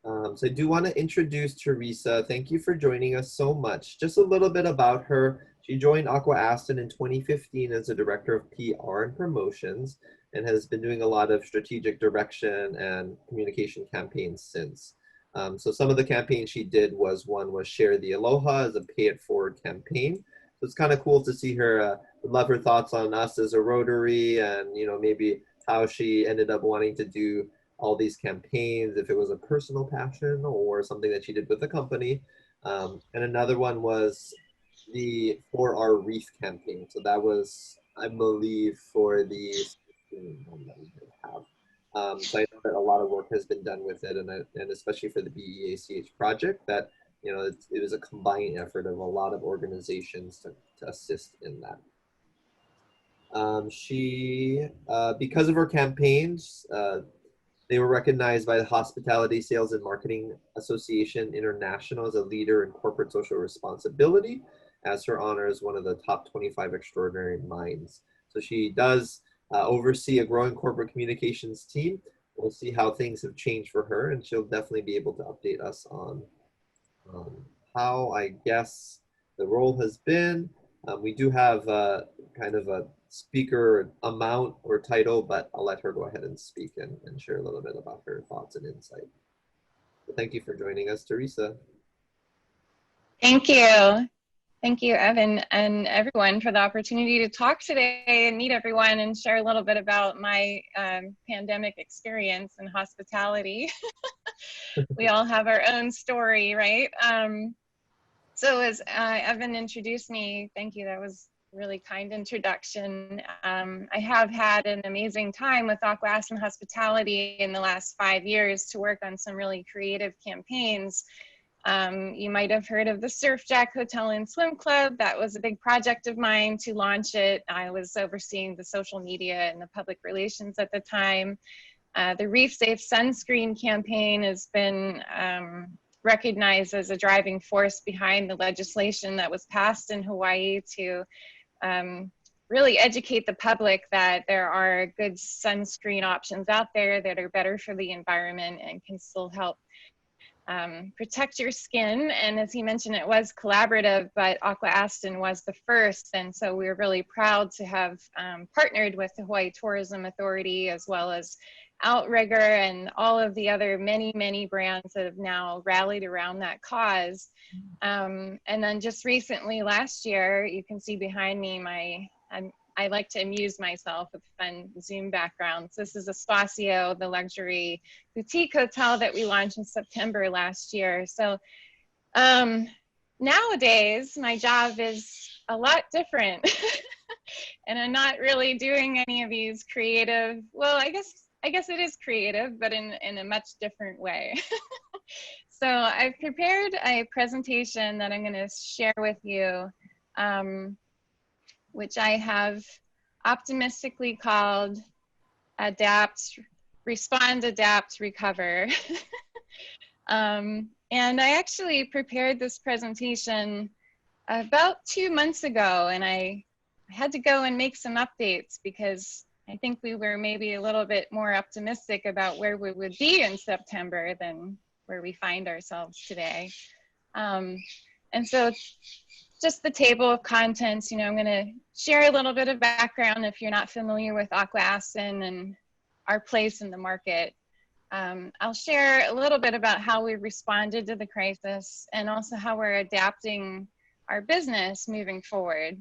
So I do want to introduce Theresa. Thank you for joining us so much. Just a little bit about her. She joined Aqua-Aston in 2015 as a director of PR and promotions and has been doing a lot of strategic direction and communication campaigns since. So some of the campaigns she did one was Share the Aloha as a pay it forward campaign. So it's kind of cool to see her, would love her thoughts on us as a Rotary and, maybe how she ended up wanting to do all these campaigns, if it was a personal passion or something that she did with the company. And another one was the For Our Reef campaign. So that was, I believe, for the that we have. So I know that a lot of work has been done with it, and especially for the BEACH project, that it was a combined effort of a lot of organizations to assist in that. Because of her campaigns, they were recognized by the Hospitality Sales and Marketing Association International as a leader in corporate social responsibility, as her honor as one of the top 25 extraordinary minds. So she does oversee a growing corporate communications team. We'll see how things have changed for her, and she'll definitely be able to update us on how, I guess, the role has been. We do have kind of a speaker amount or title, but I'll let her go ahead and speak and share a little bit about her thoughts and insight. So thank you for joining us, Theresa. Thank you. Thank you, Evan, and everyone for the opportunity to talk today and meet everyone and share a little bit about my pandemic experience in hospitality. We all have our own story, right? So as Evan introduced me, thank you, that was a really kind introduction. I have had an amazing time with Aqua-Aston Hospitality in the last 5 years to work on some really creative campaigns. You might have heard of the Surf Jack Hotel and Swim Club. That was a big project of mine to launch it. I was overseeing the social media and the public relations at the time. The Reef Safe Sunscreen campaign has been recognized as a driving force behind the legislation that was passed in Hawaii to really educate the public that there are good sunscreen options out there that are better for the environment and can still help protect your skin. And as he mentioned, it was collaborative, but Aqua-Aston was the first. And so we're really proud to have partnered with the Hawaii Tourism Authority, as well as Outrigger and all of the other many brands that have now rallied around that cause. And then just recently, last year, you can see behind me I like to amuse myself with fun Zoom backgrounds. This is Espacio, the luxury boutique hotel that we launched in September last year. So nowadays, my job is a lot different. And I'm not really doing any of these creative, well, I guess it is creative, but in a much different way. So I've prepared a presentation that I'm going to share with you, which I have optimistically called Adapt, Respond, Adapt, Recover. And I actually prepared this presentation about 2 months ago, and I had to go and make some updates because I think we were maybe a little bit more optimistic about where we would be in September than where we find ourselves today. And so just the table of contents, I'm going to share a little bit of background if you're not familiar with Aqua-Aston and our place in the market. I'll share a little bit about how we responded to the crisis and also how we're adapting our business moving forward.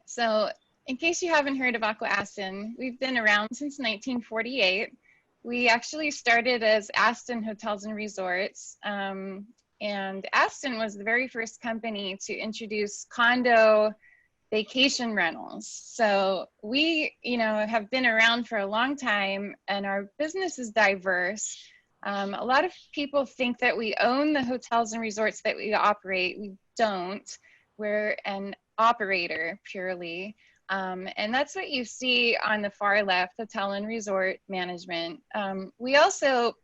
So in case you haven't heard of Aqua-Aston, we've been around since 1948. We actually started as Aston Hotels and Resorts. And Aston was the very first company to introduce condo vacation rentals. So we, have been around for a long time, and our business is diverse. A lot of people think that we own the hotels and resorts that we operate. We don't. We're an operator purely. And that's what you see on the far left, hotel and resort management. We also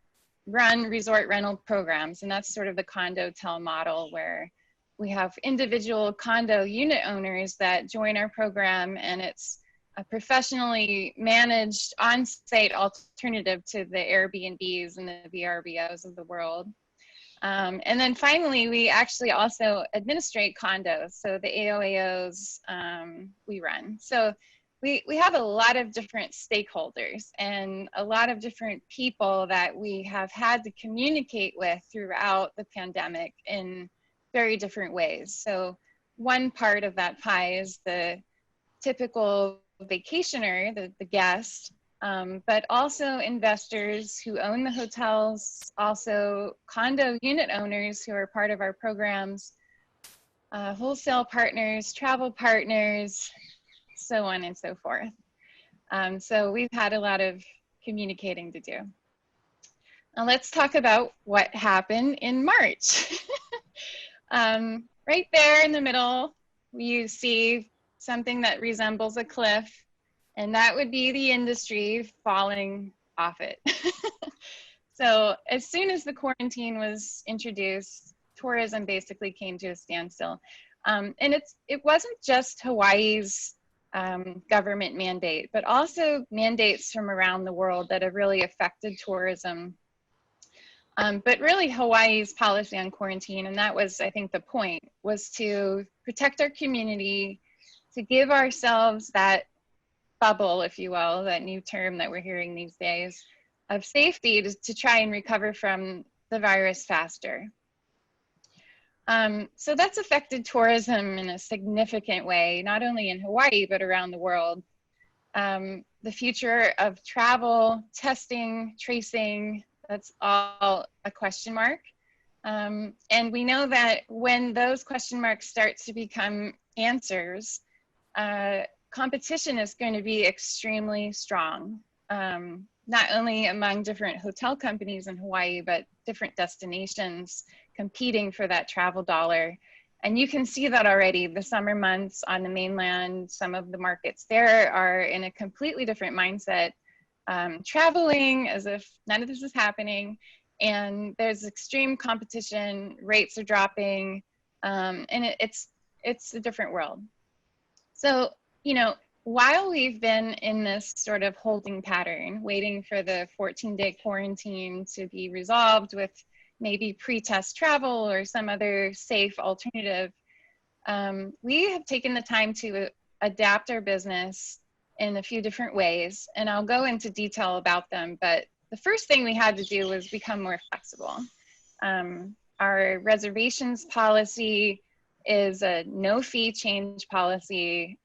run resort rental programs, and that's sort of the condo-tel model, where we have individual condo unit owners that join our program, and it's a professionally managed on-site alternative to the Airbnbs and the VRBOs of the world. And then finally, we actually also administrate condos. So the AOAOs we run. So we have a lot of different stakeholders and a lot of different people that we have had to communicate with throughout the pandemic in very different ways. So one part of that pie is the typical vacationer, the guest, but also investors who own the hotels, also condo unit owners who are part of our programs, wholesale partners, travel partners, so on and so forth. So we've had a lot of communicating to do. Now let's talk about what happened in March. Right there in the middle, you see something that resembles a cliff, and that would be the industry falling off it. So as soon as the quarantine was introduced, tourism basically came to a standstill. And it wasn't just Hawaii's government mandate, but also mandates from around the world that have really affected tourism. But really Hawaii's policy on quarantine, and that was, I think, the point, was to protect our community, to give ourselves that bubble, if you will, that new term that we're hearing these days, of safety to try and recover from the virus faster. So that's affected tourism in a significant way, not only in Hawaii, but around the world. The future of travel, testing, tracing, that's all a question mark. And we know that when those question marks start to become answers, competition is going to be extremely strong, not only among different hotel companies in Hawaii, but different destinations competing for that travel dollar. And you can see that already. The summer months on the mainland, some of the markets there are in a completely different mindset, traveling as if none of this is happening. And there's extreme competition, rates are dropping, and it's a different world. So, you know, while we've been in this sort of holding pattern, waiting for the 14-day quarantine to be resolved with maybe pre-test travel or some other safe alternative, we have taken the time to adapt our business in a few different ways, and I'll go into detail about them. But the first thing we had to do was become more flexible. Our reservations policy is a no fee change policy.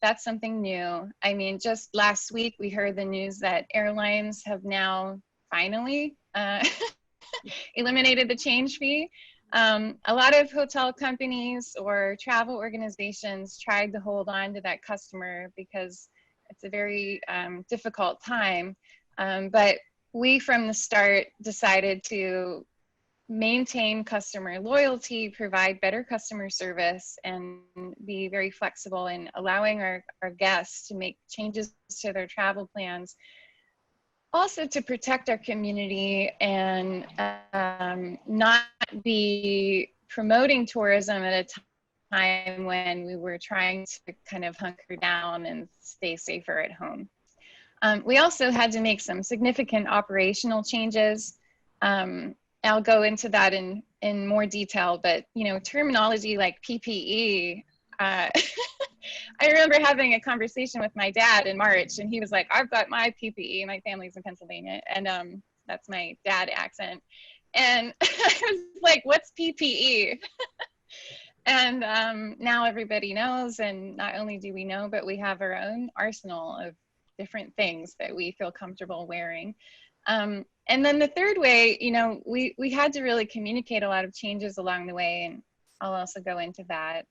That's something new. I mean, just last week we heard the news that airlines have now finally eliminated the change fee. A lot of hotel companies or travel organizations tried to hold on to that customer because it's a very difficult time. But we from the start decided to maintain customer loyalty, provide better customer service, and be very flexible in allowing our guests to make changes to their travel plans. Also to protect our community and not be promoting tourism at a time when we were trying to kind of hunker down and stay safer at home. We also had to make some significant operational changes. I'll go into that in more detail, but you know, terminology like PPE, I remember having a conversation with my dad in March, and he was like, I've got my PPE, my family's in Pennsylvania, and that's my dad accent. And I was like, what's PPE? And now everybody knows, and not only do we know, but we have our own arsenal of different things that we feel comfortable wearing. And then the third way, you know, we had to really communicate a lot of changes along the way, and I'll also go into that.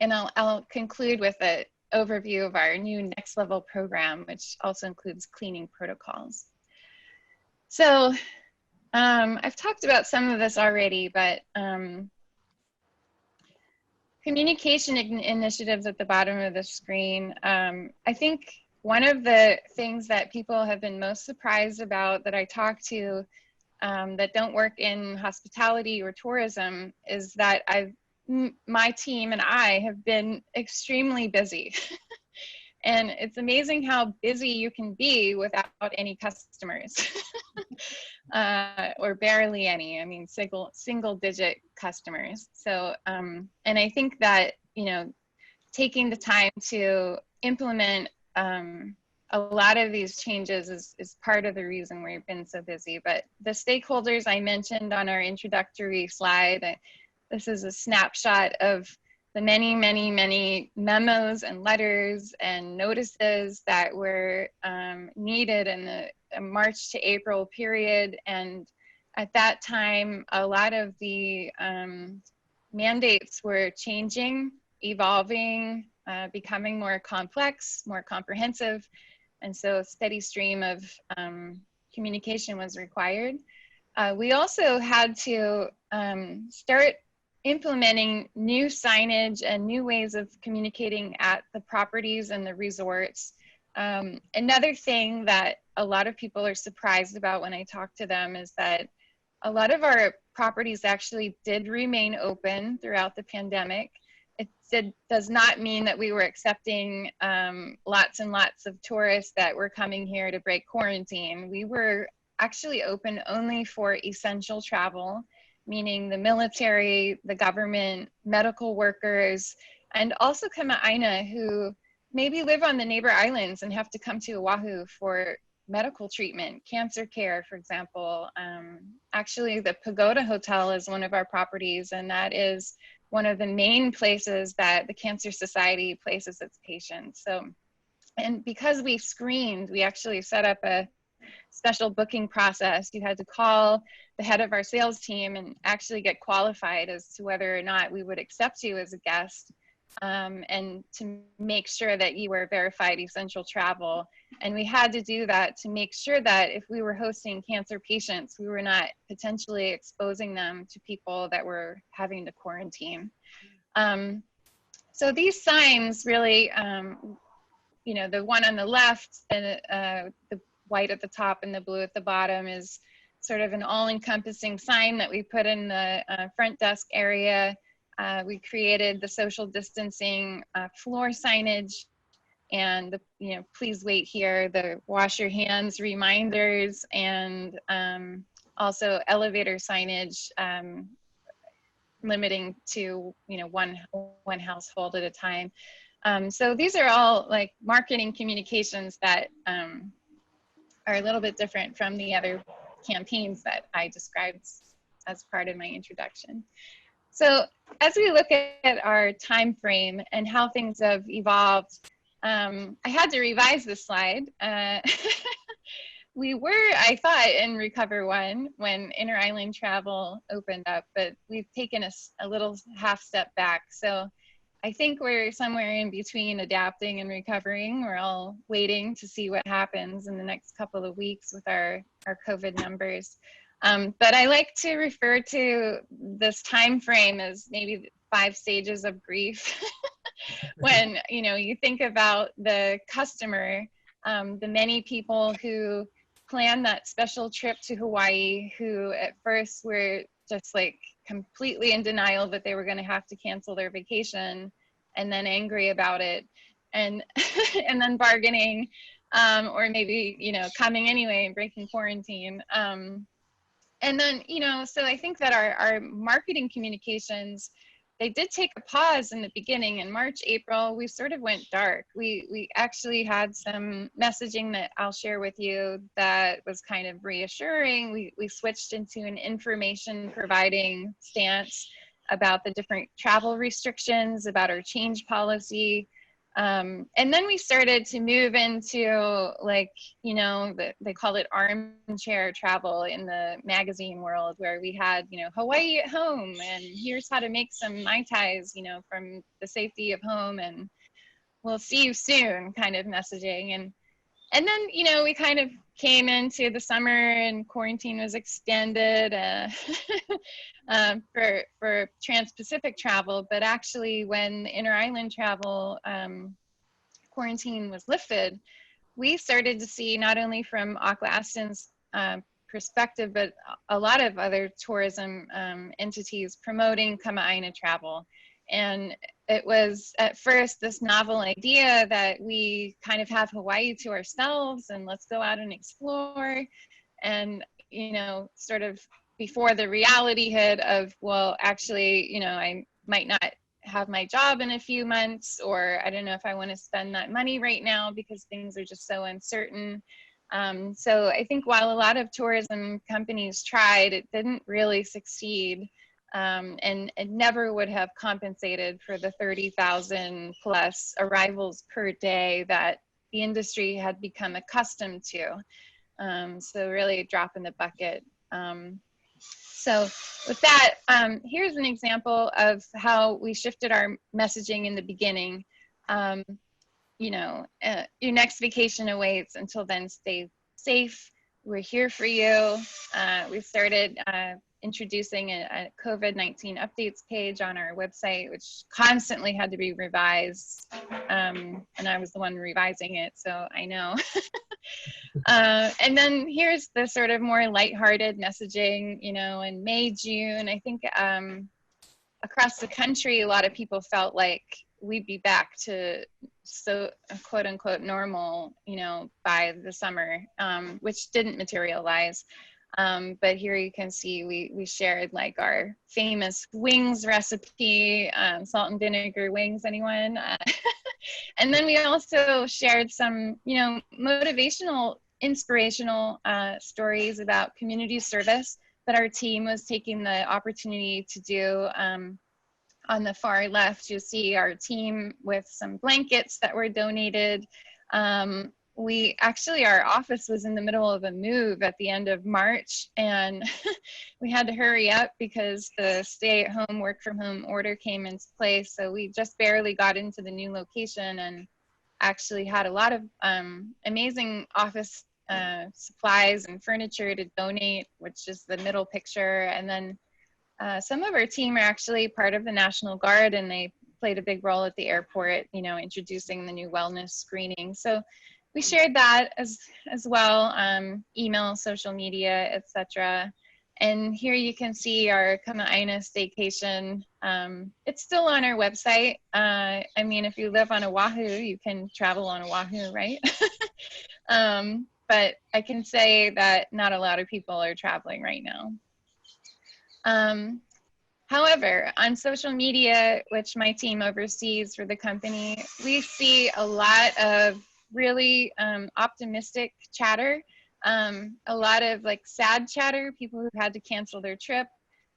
And I'll conclude with an overview of our new Next Level program, which also includes cleaning protocols. So I've talked about some of this already, but communication initiatives at the bottom of the screen. I think one of the things that people have been most surprised about that I talk to that don't work in hospitality or tourism is that my team and I have been extremely busy. And it's amazing how busy you can be without any customers, or barely any. I mean, single digit customers. So, and I think that, you know, taking the time to implement a lot of these changes is part of the reason we've been so busy. But the stakeholders I mentioned on our introductory slide, this is a snapshot of the many, many, many memos and letters and notices that were needed in the March to April period. And at that time, a lot of the mandates were changing, evolving, becoming more complex, more comprehensive. And so a steady stream of communication was required. We also had to start implementing new signage and new ways of communicating at the properties and the resorts. Another thing that a lot of people are surprised about when I talk to them is that a lot of our properties actually did remain open throughout the pandemic. It does not mean that we were accepting lots and lots of tourists that were coming here to break quarantine. We were actually open only for essential travel, meaning the military, the government, medical workers, and also Kama'aina who maybe live on the neighbor islands and have to come to Oahu for medical treatment, cancer care, for example. Actually, the Pagoda Hotel is one of our properties, and that is one of the main places that the Cancer Society places its patients. So, and because we screened, we actually set up a special booking process. You had to call the head of our sales team and actually get qualified as to whether or not we would accept you as a guest, and to make sure that you were verified essential travel. And we had to do that to make sure that if we were hosting cancer patients, we were not potentially exposing them to people that were having to quarantine. So these signs really, you know, the one on the left and the white at the top and the blue at the bottom is sort of an all-encompassing sign that we put in the front desk area. We created the social distancing floor signage and the, you know, please wait here, the wash your hands reminders, and also elevator signage limiting to, you know, one household at a time. So these are all like marketing communications that are a little bit different from the other campaigns that I described as part of my introduction. So as we look at our time frame and how things have evolved, I had to revise this slide. We were, I thought, in Recover 1 when inter-island travel opened up, but we've taken a little half step back. So I think we're somewhere in between adapting and recovering. We're all waiting to see what happens in the next couple of weeks with our COVID numbers. But I like to refer to this time frame as maybe 5 stages of grief. When, you know, you think about the customer, the many people who planned that special trip to Hawaii, who at first were just like completely in denial that they were going to have to cancel their vacation, and then angry about it, and and then bargaining, or maybe, you know, coming anyway and breaking quarantine. And then, you know, so I think that our marketing communications, they did take a pause in the beginning. In March, April, we sort of went dark. We actually had some messaging that I'll share with you that was kind of reassuring. We switched into an information providing stance about the different travel restrictions, about our change policy. And then we started to move into, like, you know, they call it armchair travel in the magazine world, where we had, you know, Hawaii at home, and here's how to make some Mai Tais, you know, from the safety of home, and we'll see you soon kind of messaging. And then, you know, we kind of came into the summer and quarantine was extended for trans-Pacific travel. But actually, when the inter-island travel quarantine was lifted, we started to see, not only from Aqua-Aston's perspective, but a lot of other tourism entities promoting Kama'aina travel. And it was at first this novel idea that we kind of have Hawaii to ourselves and let's go out and explore. And, you know, sort of before the reality hit of, well, actually, you know, I might not have my job in a few months, or I don't know if I want to spend that money right now because things are just so uncertain. So I think while a lot of tourism companies tried, it didn't really succeed. And it never would have compensated for the 30,000 plus arrivals per day that the industry had become accustomed to. So really a drop in the bucket. So with that, here's an example of how we shifted our messaging in the beginning. You know, your next vacation awaits. Until then, stay safe. We're here for you. We started introducing a COVID-19 updates page on our website, which constantly had to be revised. And I was the one revising it, so I know. And then here's the sort of more lighthearted messaging, you know, in May, June, I think across the country, a lot of people felt like we'd be back to quote unquote normal, you know, by the summer, which didn't materialize. But here you can see we shared like our famous wings recipe, salt and vinegar wings, anyone? And then we also shared some, you know, motivational, inspirational stories about community service that our team was taking the opportunity to do. On the far left, you'll see our team with some blankets that were donated. We actually, our office was in the middle of a move at the end of March, and we had to hurry up because the stay-at-home, work-from-home order came into place. So we just barely got into the new location and actually had a lot of amazing office supplies and furniture to donate, which is the middle picture. And then some of our team are actually part of the National Guard, and they played a big role at the airport, you know, introducing the new wellness screening. So we shared that as well, email, social media, etc. And here you can see our Kama'aina staycation. It's still on our website. I mean, if you live on Oahu, you can travel on Oahu, right? But I can say that not a lot of people are traveling right now. However, on social media, which my team oversees for the company, we see a lot of really optimistic chatter, a lot of like sad chatter, people who had to cancel their trip.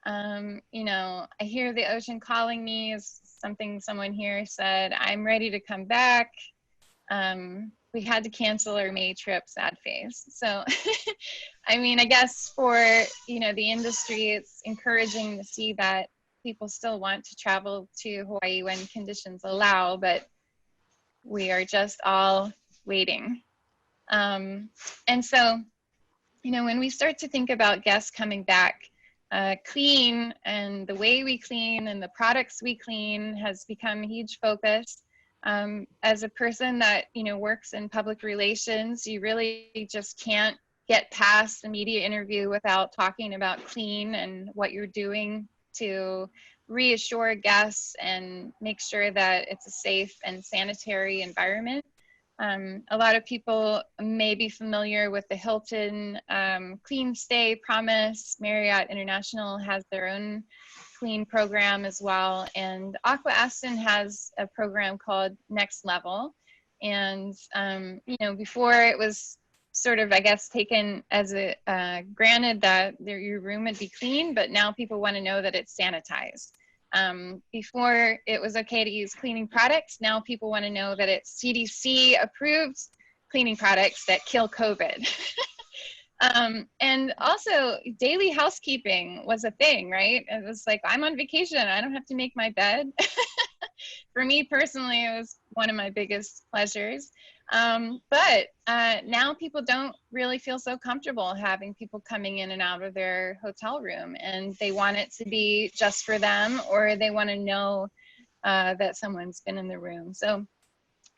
You know, I hear the ocean calling me is something someone here said, I'm ready to come back. We had to cancel our May trip, sad face. So, I mean, I guess for, you know, the industry, it's encouraging to see that people still want to travel to Hawaii when conditions allow, but we are just all waiting. And so, you know, when we start to think about guests coming back, clean and the way we clean and the products we clean has become a huge focus. As a person that, you know, works in public relations, you really just can't get past the media interview without talking about clean and what you're doing to reassure guests and make sure that it's a safe and sanitary environment. A lot of people may be familiar with the Hilton Clean Stay Promise. Marriott International has their own clean program as well. And Aqua-Aston has a program called Next Level. And, you know, before it was sort of, I guess, taken as a granted that your room would be clean, but now people want to know that it's sanitized. Before it was okay to use cleaning products, now people want to know that it's CDC approved cleaning products that kill COVID. And also daily housekeeping was a thing, right? It was like, I'm on vacation, I don't have to make my bed. For me personally, it was one of my biggest pleasures. But now people don't really feel so comfortable having people coming in and out of their hotel room, and they want it to be just for them, or they want to know that someone's been in the room. So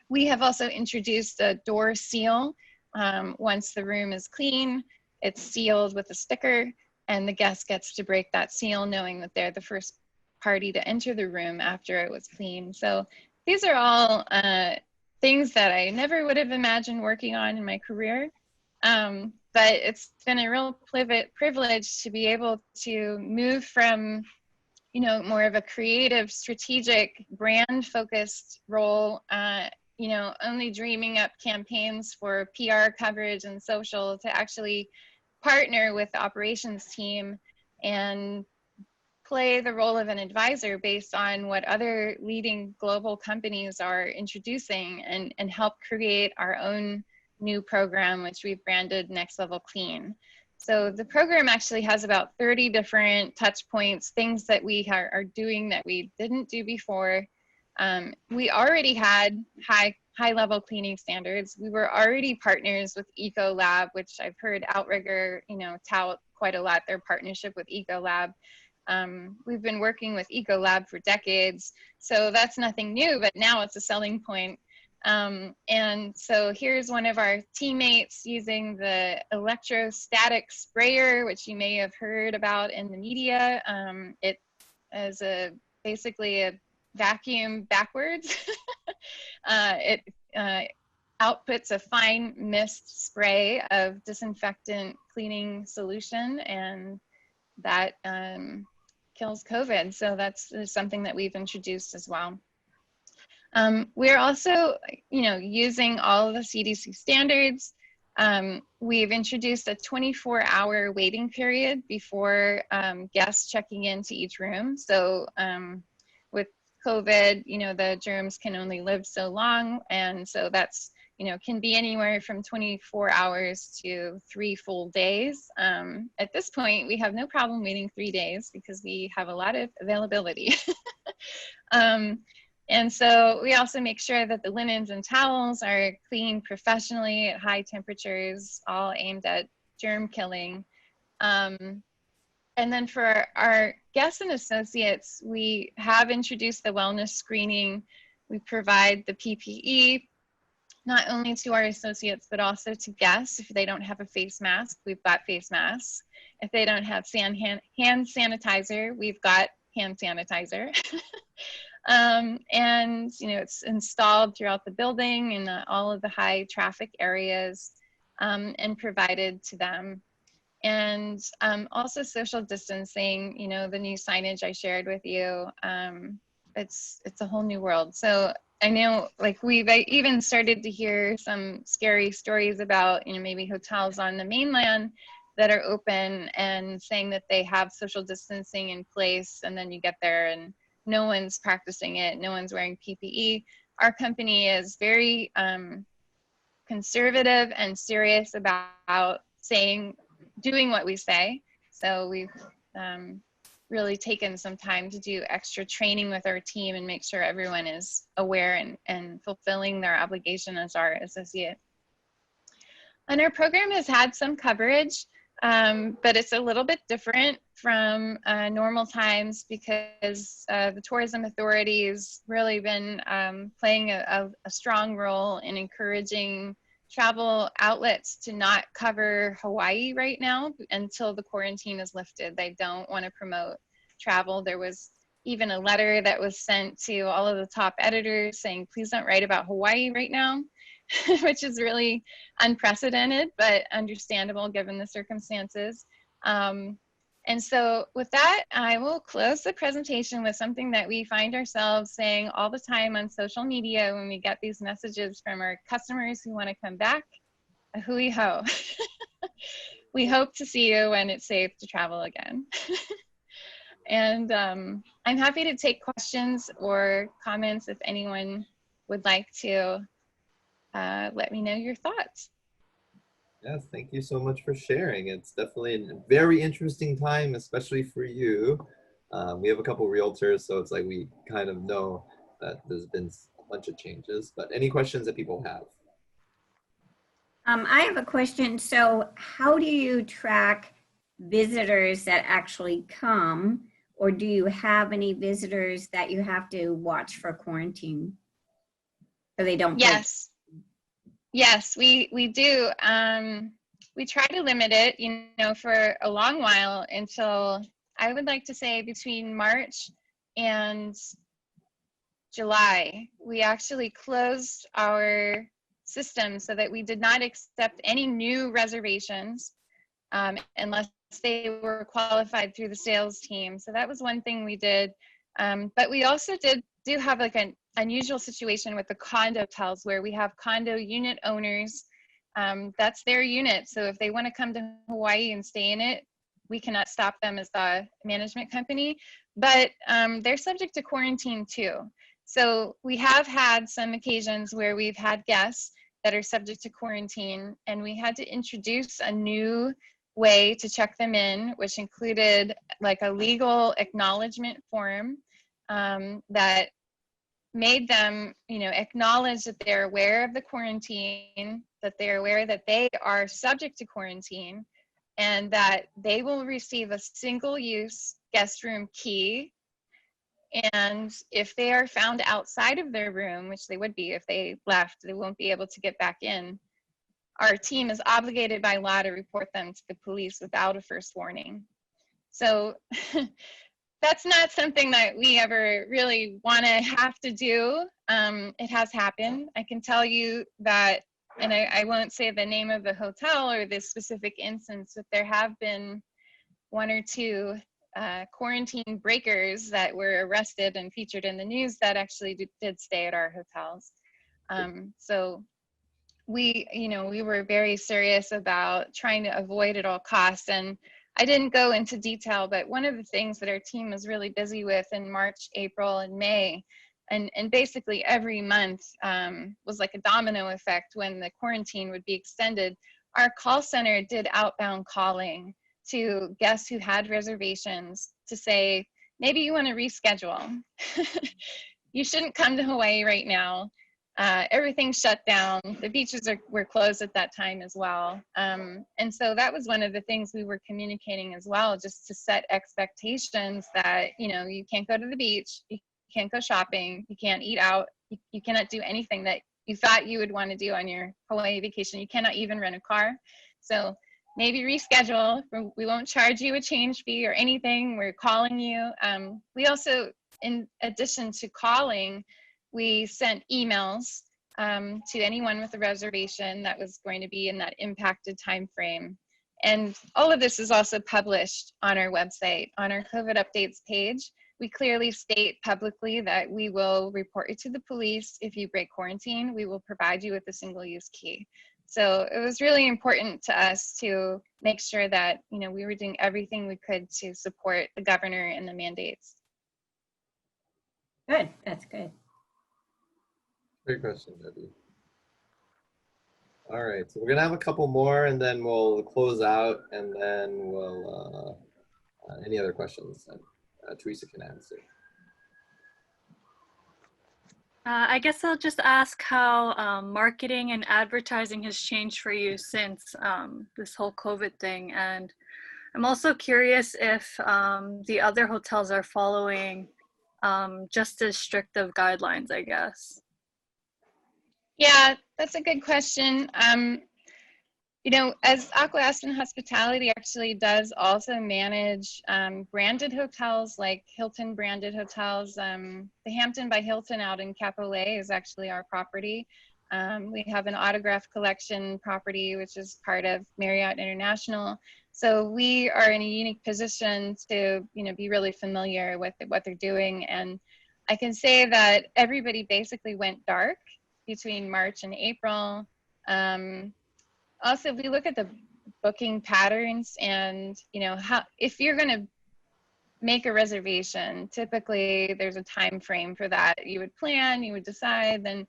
we have also introduced a door seal. Once the room is clean, it's sealed with a sticker, and the guest gets to break that seal knowing that they're the first party to enter the room after it was clean. So these are all things that I never would have imagined working on in my career. But it's been a real privilege to be able to move from, you know, more of a creative, strategic, brand-focused role, you know, only dreaming up campaigns for PR coverage and social, to actually partner with the operations team and play the role of an advisor based on what other leading global companies are introducing, and help create our own new program, which we've branded Next Level Clean. So the program actually has about 30 different touch points, things that we are doing that we didn't do before. We already had high level cleaning standards. We were already partners with Ecolab, which I've heard Outrigger, you know, tout quite a lot, their partnership with Ecolab. We've been working with Ecolab for decades, so that's nothing new, but now it's a selling point. And so here's one of our teammates using the electrostatic sprayer, which you may have heard about in the media. It is basically a vacuum backwards. It outputs a fine mist spray of disinfectant cleaning solution, and that kills COVID. So that's something that we've introduced as well. We're also, you know, using all of the CDC standards. We've introduced a 24-hour waiting period before guests checking into each room. So with COVID, you know, the germs can only live so long. And so that's, you know, can be anywhere from 24 hours to 3 full days. At this point, we have no problem waiting 3 days because we have a lot of availability. And so we also make sure that the linens and towels are cleaned professionally at high temperatures, all aimed at germ killing. And then for our guests and associates, we have introduced the wellness screening. We provide the PPE, not only to our associates, but also to guests. If they don't have a face mask, we've got face masks. If they don't have hand sanitizer, we've got hand sanitizer. And, you know, it's installed throughout the building in all of the high traffic areas, and provided to them. And also social distancing, you know, the new signage I shared with you, it's a whole new world. So I know, like, we've even started to hear some scary stories about, you know, maybe hotels on the mainland that are open and saying that they have social distancing in place, and then you get there and no one's practicing it, no one's wearing PPE. Our company is very conservative and serious about doing what we say. So we've really taken some time to do extra training with our team and make sure everyone is aware and fulfilling their obligation as our associate. And our program has had some coverage, but it's a little bit different from normal times because the tourism authority has really been playing a strong role in encouraging travel outlets to not cover Hawaii right now until the quarantine is lifted. They don't want to promote travel. There was even a letter that was sent to all of the top editors saying, please don't write about Hawaii right now, which is really unprecedented, but understandable given the circumstances. And so with that, I will close the presentation with something that we find ourselves saying all the time on social media when we get these messages from our customers who want to come back. A hui ho. We hope to see you when it's safe to travel again. And I'm happy to take questions or comments if anyone would like to let me know your thoughts. Yes, thank you so much for sharing. It's definitely a very interesting time, especially for you. We have a couple realtors, so it's like we kind of know that there's been a bunch of changes, but any questions that people have? I have a question. So how do you track visitors that actually come, or do you have any visitors that you have to watch for quarantine so they don't? Yes. Yes, we do. We try to limit it, you know, for a long while until, I would like to say, between March and July, we actually closed our system so that we did not accept any new reservations unless they were qualified through the sales team. So that was one thing we did. But we also do have like an unusual situation with the condo hotels where we have condo unit owners. That's their unit. So if they want to come to Hawaii and stay in it, we cannot stop them as the management company, but they're subject to quarantine too. So we have had some occasions where we've had guests that are subject to quarantine, and we had to introduce a new way to check them in, which included like a legal acknowledgement form that made them, you know, acknowledge that they're aware of the quarantine, that they're aware that they are subject to quarantine, and that they will receive a single-use guest room key. And if they are found outside of their room, which they would be if they left, they won't be able to get back in. Our team is obligated by law to report them to the police without a first warning. So that's not something that we ever really want to have to do. It has happened. I can tell you that, and I won't say the name of the hotel or this specific instance, but there have been one or two quarantine breakers that were arrested and featured in the news that actually did stay at our hotels. So we were very serious about trying to avoid at all costs. And I didn't go into detail, but one of the things that our team was really busy with in March, April, and May, and basically every month was like a domino effect when the quarantine would be extended. Our call center did outbound calling to guests who had reservations to say, maybe you want to reschedule. You shouldn't come to Hawaii right now. Everything's shut down. The beaches were closed at that time as well. And so that was one of the things we were communicating as well, just to set expectations that, you know, you can't go to the beach, you can't go shopping, you can't eat out, you cannot do anything that you thought you would want to do on your Hawaii vacation. You cannot even rent a car. So maybe reschedule. We won't charge you a change fee or anything. We're calling you. We also, in addition to calling, we sent emails to anyone with a reservation that was going to be in that impacted time frame. And all of this is also published on our website, on our COVID updates page. We clearly state publicly that we will report you to the police if you break quarantine. We will provide you with a single-use key. So it was really important to us to make sure that, you know, we were doing everything we could to support the governor and the mandates. Good, that's good. Great question, Debbie. All right, so we're gonna have a couple more and then we'll close out, and then we'll, any other questions that Theresa can answer. I guess I'll just ask how marketing and advertising has changed for you since this whole COVID thing. And I'm also curious if the other hotels are following just as strict of guidelines, I guess. Yeah, that's a good question. You know, as Aqua-Aston Hospitality actually does also manage branded hotels, like Hilton branded hotels. The Hampton by Hilton out in Kapolei is actually our property. We have an Autograph Collection property, which is part of Marriott International. So we are in a unique position to, you know, be really familiar with what they're doing. And I can say that everybody basically went dark between March and April. Also, if we look at the booking patterns and, you know, if you're going to make a reservation, typically there's a time frame for that. You would plan, you would decide, then,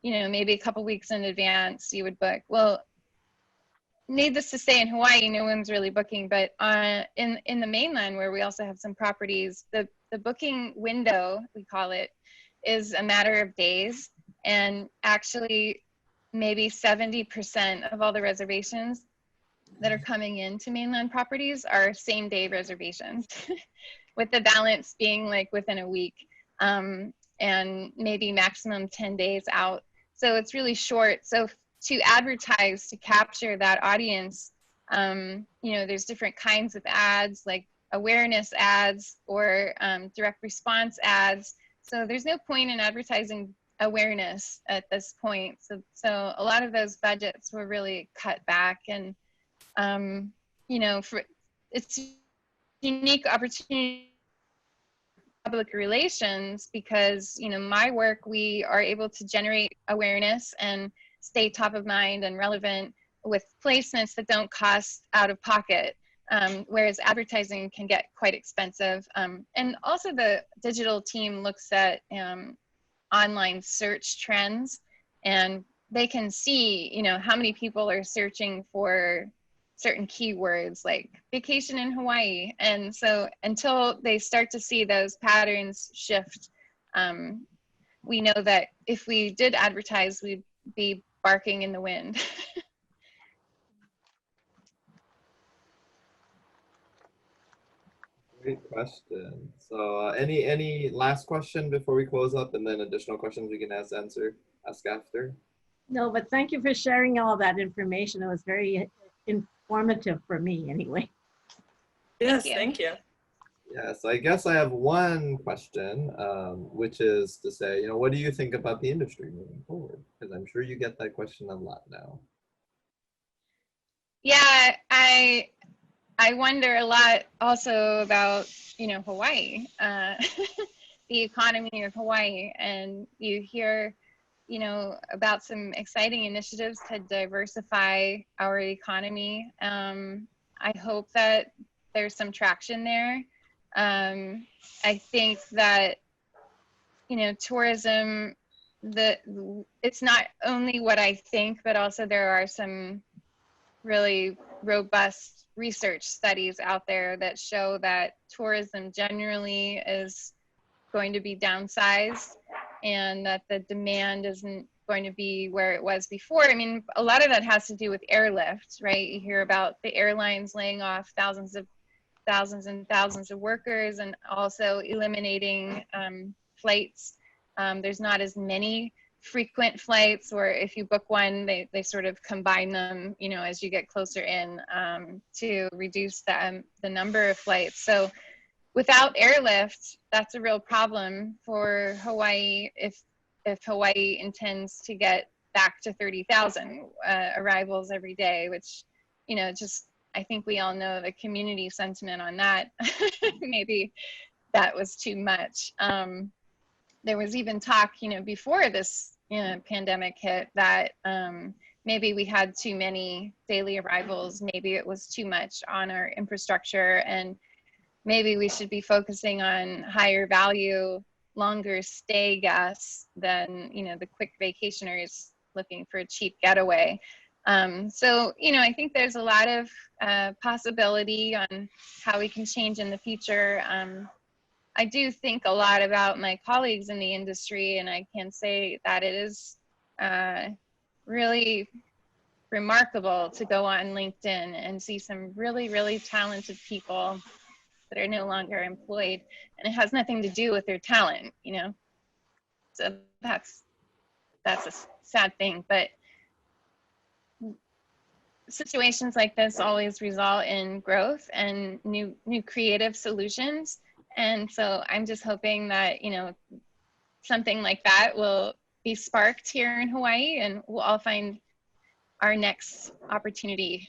you know, maybe a couple weeks in advance you would book. Well, needless to say, in Hawaii, no one's really booking, but in the mainland, where we also have some properties, the booking window, we call it, is a matter of days. And actually, maybe 70% of all the reservations that are coming into mainland properties are same day reservations, with the balance being like within a week, and maybe maximum 10 days out. So it's really short. So to advertise, to capture that audience, you know, there's different kinds of ads, like awareness ads or direct response ads. So there's no point in advertising awareness at this point. So a lot of those budgets were really cut back, and you know, it's a unique opportunity public relations because, you know, my work, we are able to generate awareness and stay top of mind and relevant with placements that don't cost out of pocket, whereas advertising can get quite expensive. And also the digital team looks at online search trends, and they can see, you know, how many people are searching for certain keywords like vacation in Hawaii. And so until they start to see those patterns shift, we know that if we did advertise, we'd be barking in the wind. Great question. So any last question before we close up, and then additional questions we can ask after? No, but thank you for sharing all that information. It was very informative for me anyway. Yes, thank you. Yes, I guess I have one question, which is to say, you know, what do you think about the industry moving forward? Because I'm sure you get that question a lot now. Yeah, I wonder a lot also about, you know, Hawaii, the economy of Hawaii, and you hear, you know, about some exciting initiatives to diversify our economy. I hope that there's some traction there. I think that, you know, tourism, it's not only what I think, but also there are some really robust research studies out there that show that tourism generally is going to be downsized, and that the demand isn't going to be where it was before. I mean, a lot of that has to do with airlift, right? You hear about the airlines laying off thousands and thousands of workers, and also eliminating flights. There's not as many frequent flights, or if you book one, they sort of combine them, you know, as you get closer in, to reduce the number of flights. So without airlift, that's a real problem for Hawaii if Hawaii intends to get back to 30,000 arrivals every day, which, you know, just, I think we all know the community sentiment on that. Maybe that was too much. There was even talk, you know, before this pandemic hit, that maybe we had too many daily arrivals. Maybe it was too much on our infrastructure, and maybe we should be focusing on higher value, longer stay guests than, you know, the quick vacationers looking for a cheap getaway. So, you know, I think there's a lot of possibility on how we can change in the future. I do think a lot about my colleagues in the industry, and I can say that it is really remarkable to go on LinkedIn and see some really, really talented people that are no longer employed, and it has nothing to do with their talent, you know. So that's a sad thing, but situations like this always result in growth and new creative solutions. And so I'm just hoping that, you know, something like that will be sparked here in Hawaii, and we'll all find our next opportunity.